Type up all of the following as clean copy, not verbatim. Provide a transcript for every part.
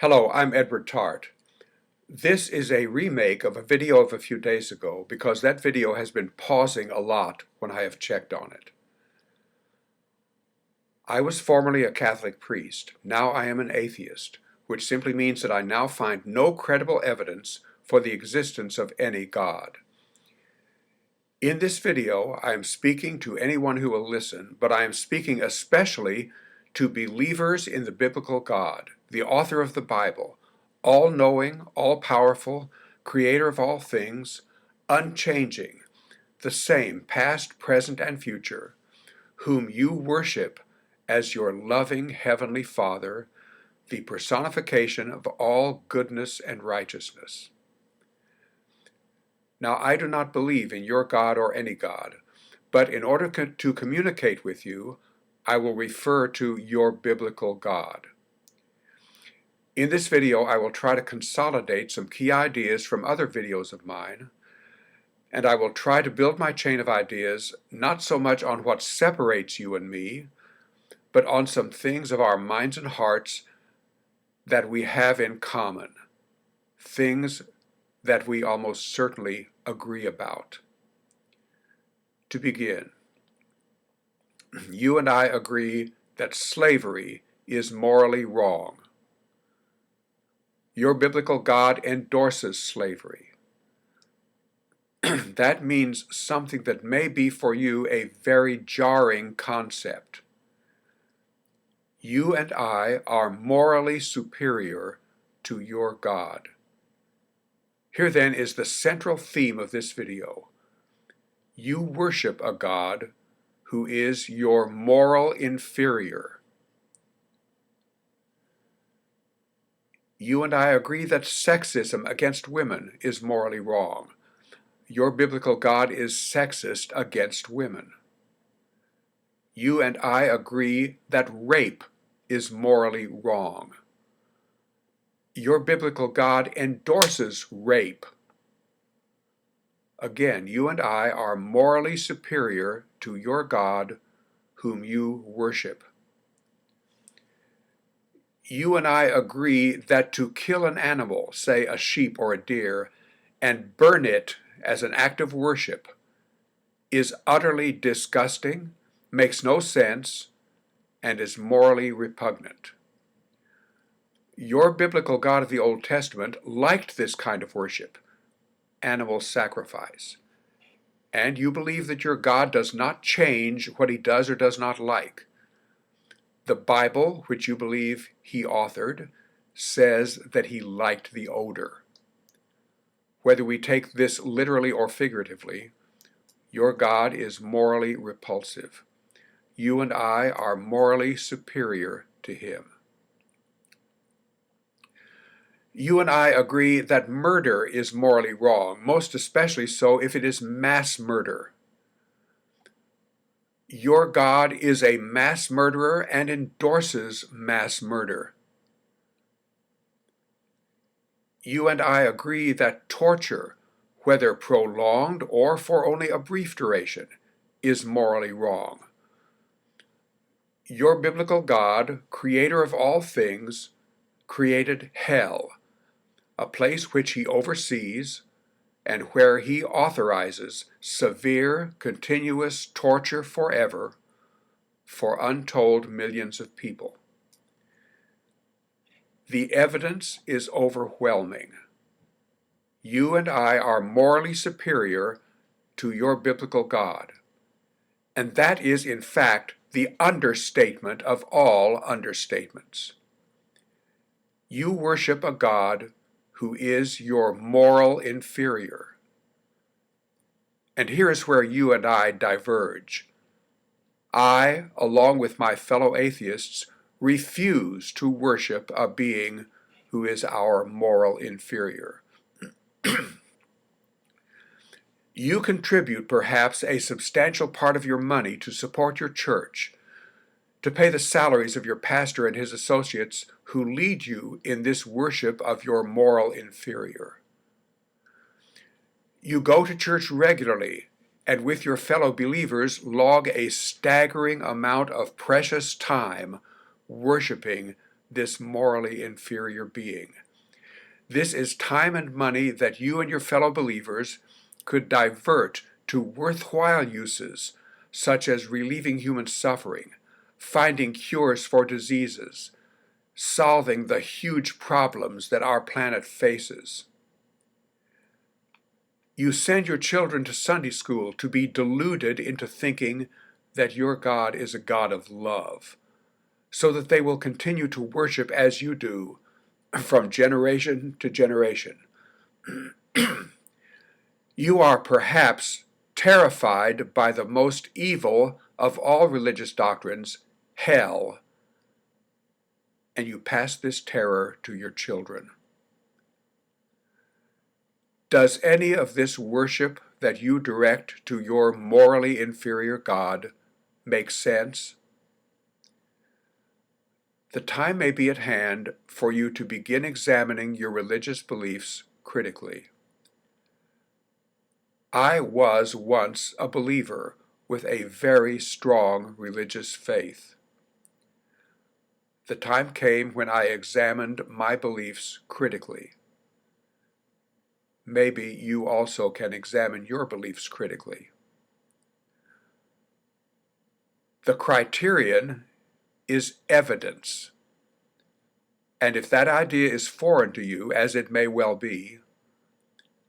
Hello, I'm Edward Tarte. This is a remake of a video of a few days ago because that video has been pausing a lot when I have checked on it. I was formerly a Catholic priest. Now I am an atheist, which simply means that I now find no credible evidence for the existence of any God. In this video, I am speaking to anyone who will listen, but I am speaking especially to believers in the biblical God, the author of the Bible, all-knowing, all-powerful, creator of all things, unchanging, the same past, present, and future, whom you worship as your loving Heavenly Father, the personification of all goodness and righteousness. Now, I do not believe in your God or any God, but in order to communicate with you, I will refer to your biblical God. In this video, I will try to consolidate some key ideas from other videos of mine, and I will try to build my chain of ideas not so much on what separates you and me, but on some things of our minds and hearts that we have in common, things that we almost certainly agree about. To begin, you and I agree that slavery is morally wrong. Your biblical God endorses slavery. That means something that may be for you a very jarring concept. You and I are morally superior to your God. Here then is the central theme of this video. You worship a God who is your moral inferior. You and I agree that sexism against women is morally wrong. Your biblical God is sexist against women. You and I agree that rape is morally wrong. Your biblical God endorses rape. Again, you and I are morally superior to your God whom you worship. You and I agree that to kill an animal, say a sheep or a deer, and burn it as an act of worship is utterly disgusting, makes no sense, and is morally repugnant. Your biblical God of the Old Testament liked this kind of worship, animal sacrifice, and you believe that your God does not change what he does or does not like. The Bible, which you believe he authored, says that he liked the odor. Whether we take this literally or figuratively, your God is morally repulsive. You and I are morally superior to him. You and I agree that murder is morally wrong, most especially so if it is mass murder. Your God is a mass murderer and endorses mass murder. You and I agree that torture, whether prolonged or for only a brief duration, is morally wrong. Your biblical God, creator of all things, created hell, a place which he oversees and where he authorizes severe, continuous torture forever for untold millions of people. The evidence is overwhelming. You and I are morally superior to your biblical God, and that is, in fact, the understatement of all understatements. You worship a God who is your moral inferior. And here is where you and I diverge. I, along with my fellow atheists, refuse to worship a being who is our moral inferior. You contribute perhaps a substantial part of your money to support your church, to pay the salaries of your pastor and his associates who lead you in this worship of your moral inferior. You go to church regularly and with your fellow believers log a staggering amount of precious time worshiping this morally inferior being. This is time and money that you and your fellow believers could divert to worthwhile uses, such as relieving human suffering, finding cures for diseases, solving the huge problems that our planet faces. You send your children to Sunday school to be deluded into thinking that your God is a God of love, so that they will continue to worship as you do from generation to generation. You are perhaps terrified by the most evil of all religious doctrines, hell, and you pass this terror to your children. Does any of this worship that you direct to your morally inferior God make sense? The time may be at hand for you to begin examining your religious beliefs critically. I was once a believer with a very strong religious faith. The time came when I examined my beliefs critically. Maybe you also can examine your beliefs critically. The criterion is evidence. And if that idea is foreign to you, as it may well be,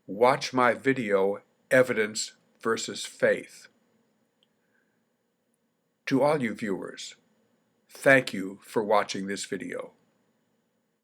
watch my video, Evidence versus Faith. To all you viewers, thank you for watching this video.